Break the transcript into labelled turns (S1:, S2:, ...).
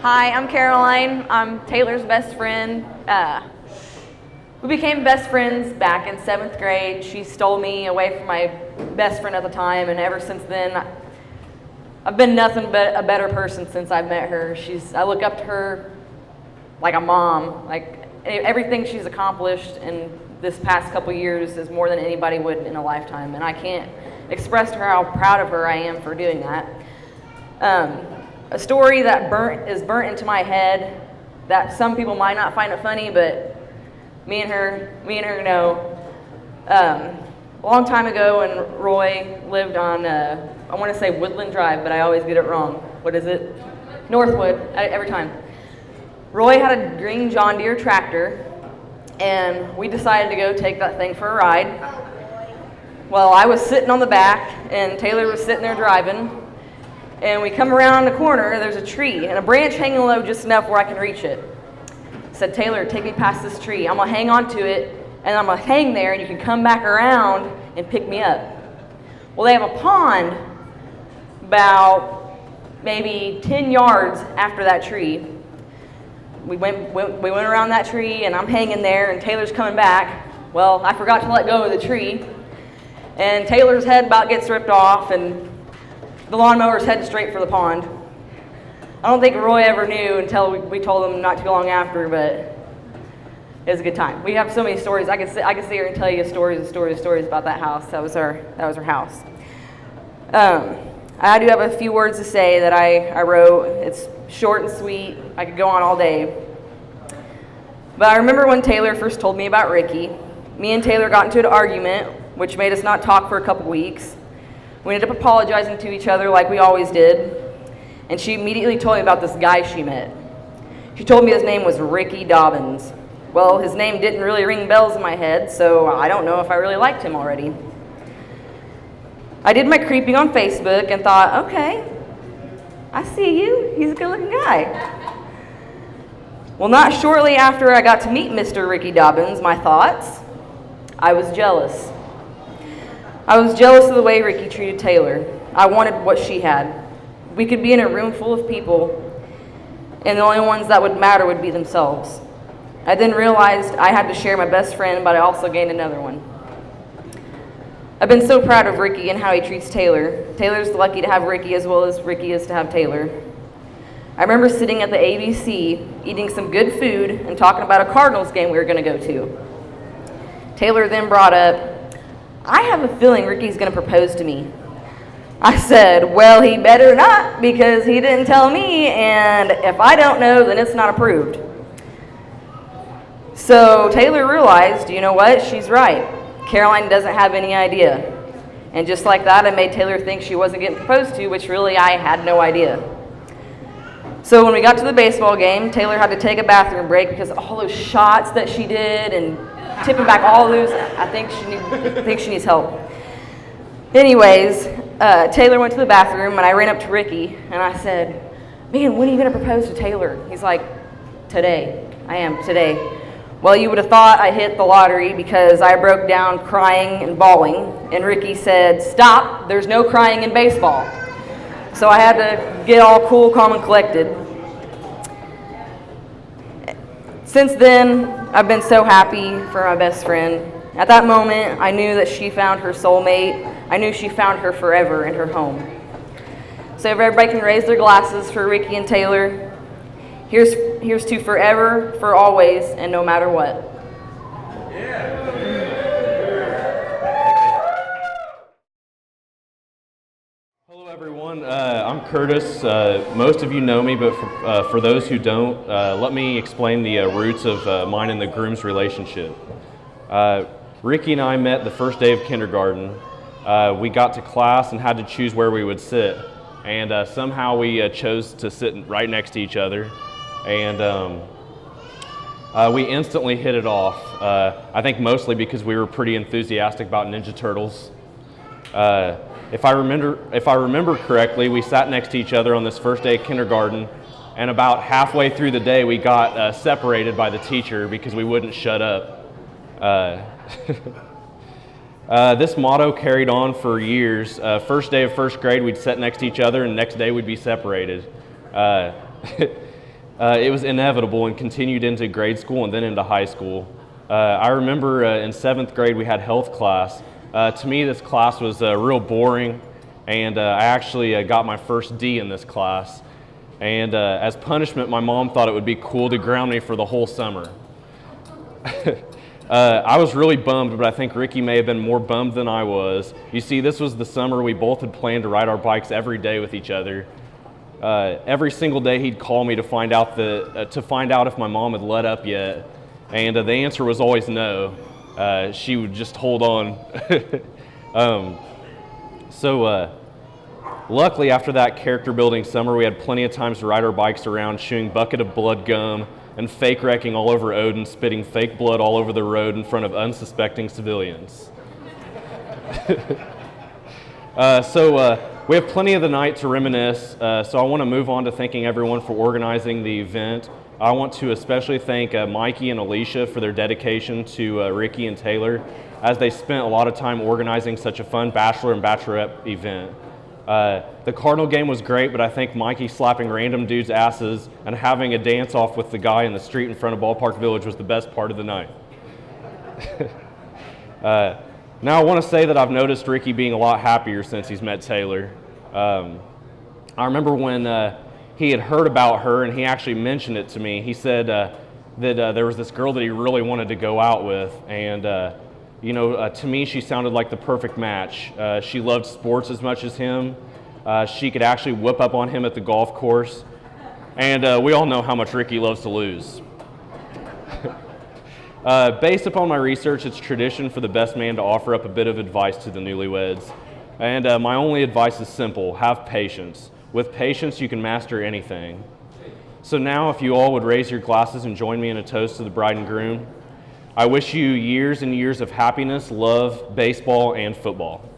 S1: Hi, I'm Caroline. I'm Taylor's best friend. We became best friends back in 7th grade. She stole me away from my best friend at the time, and ever since then, I've been nothing but a better person since I've met her. I look up to her like a mom. Like everything she's accomplished in this past couple years is more than anybody would in a lifetime, and I can't express to her how proud of her I am for doing that. A story that is burnt into my head that some people might not find it funny, but me and her know. A long time ago when Roy lived on, I want to say Woodland Drive, but I always get it wrong. What is it? Northwood, every time. Roy had a green John Deere tractor, and we decided to go take that thing for a ride. Well, I was sitting on the back, and Taylor was sitting there driving. And we come around the corner, there's a tree, and a branch hanging low just enough where I can reach it. I said, Taylor, take me past this tree. I'm gonna hang on to it, and I'm gonna hang there, and you can come back around and pick me up. Well, they have a pond about maybe 10 yards after that tree. We went around that tree, and I'm hanging there, and Taylor's coming back. Well, I forgot to let go of the tree, and Taylor's head about gets ripped off, and the lawnmower's headed straight for the pond. I don't think Roy ever knew until we told him not too long after, but it was a good time. We have so many stories. I could sit here and tell you stories about that house. That was our house. I do have a few words to say that I wrote. It's short and sweet. I could go on all day. But I remember when Taylor first told me about Ricky. Me and Taylor got into an argument, which made us not talk for a couple weeks. We ended up apologizing to each other like we always did, and she immediately told me about this guy she met. She told me his name was Ricky Dobyn. Well, his name didn't really ring bells in my head, so I don't know if I really liked him already. I did my creeping on Facebook and thought, okay, I see you. He's a good-looking guy. Well, not shortly after I got to meet Mr. Ricky Dobyn, my thoughts, I was jealous. I was jealous of the way Ricky treated Taylor. I wanted what she had. We could be in a room full of people, and the only ones that would matter would be themselves. I then realized I had to share my best friend, but I also gained another one. I've been so proud of Ricky and how he treats Taylor. Taylor's lucky to have Ricky as well as Ricky is to have Taylor. I remember sitting at the ABC, eating some good food, and talking about a Cardinals game we were going to go to. Taylor then brought up, I have a feeling Ricky's going to propose to me. I said, well, he better not, because he didn't tell me, and if I don't know, then it's not approved. So Taylor realized, you know what, she's right. Caroline doesn't have any idea. And just like that, I made Taylor think she wasn't getting proposed to, which really I had no idea. So when we got to the baseball game, Taylor had to take a bathroom break because all those shots that she did and tipping back all of those, I think she needs help. Anyways, Taylor went to the bathroom, and I ran up to Ricky, and I said, man, when are you going to propose to Taylor? He's like, today. I am, today. Well, you would have thought I hit the lottery because I broke down crying and bawling, and Ricky said, stop, there's no crying in baseball. So I had to get all cool, calm, and collected. Since then, I've been so happy for my best friend. At that moment, I knew that she found her soulmate. I knew she found her forever in her home. So if everybody can raise their glasses for Ricky and Taylor, here's to forever, for always, and no matter what.
S2: Hello everyone, I'm Curtis. Most of you know me, but for those who don't, let me explain the roots of mine and the groom's relationship. Ricky and I met the first day of kindergarten. We got to class and had to choose where we would sit, and somehow we chose to sit right next to each other, and we instantly hit it off. I think mostly because we were pretty enthusiastic about Ninja Turtles. If I remember correctly, we sat next to each other on this first day of kindergarten, and about halfway through the day, we got separated by the teacher because we wouldn't shut up. This motto carried on for years. First day of first grade, we'd sit next to each other, and next day we'd be separated. it was inevitable and continued into grade school and then into high school. I remember in 7th grade we had health class. To me, this class was real boring, and I actually got my first D in this class. And as punishment, my mom thought it would be cool to ground me for the whole summer. I was really bummed, but I think Ricky may have been more bummed than I was. You see, this was the summer we both had planned to ride our bikes every day with each other. Every single day he'd call me to find out if my mom had let up yet, and the answer was always no. She would just hold on. Luckily, after that character building summer, we had plenty of times to ride our bikes around, chewing bucket of blood gum and fake wrecking all over Odin, spitting fake blood all over the road in front of unsuspecting civilians. We have plenty of the night to reminisce, so I want to move on to thanking everyone for organizing the event. I want to especially thank Mikey and Alicia for their dedication to Ricky and Taylor, as they spent a lot of time organizing such a fun bachelor and bachelorette event. The Cardinal game was great, but I think Mikey slapping random dudes' asses and having a dance-off with the guy in the street in front of Ballpark Village was the best part of the night. Now I want to say that I've noticed Ricky being a lot happier since he's met Taylor. I remember when he had heard about her and he actually mentioned it to me. He said that there was this girl that he really wanted to go out with, and to me she sounded like the perfect match. She loved sports as much as him. She could actually whip up on him at the golf course, and we all know how much Ricky loves to lose. Based upon my research, it's tradition for the best man to offer up a bit of advice to the newlyweds. And my only advice is simple: have patience. With patience, you can master anything. So now, if you all would raise your glasses and join me in a toast to the bride and groom. I wish you years and years of happiness, love, baseball, and football.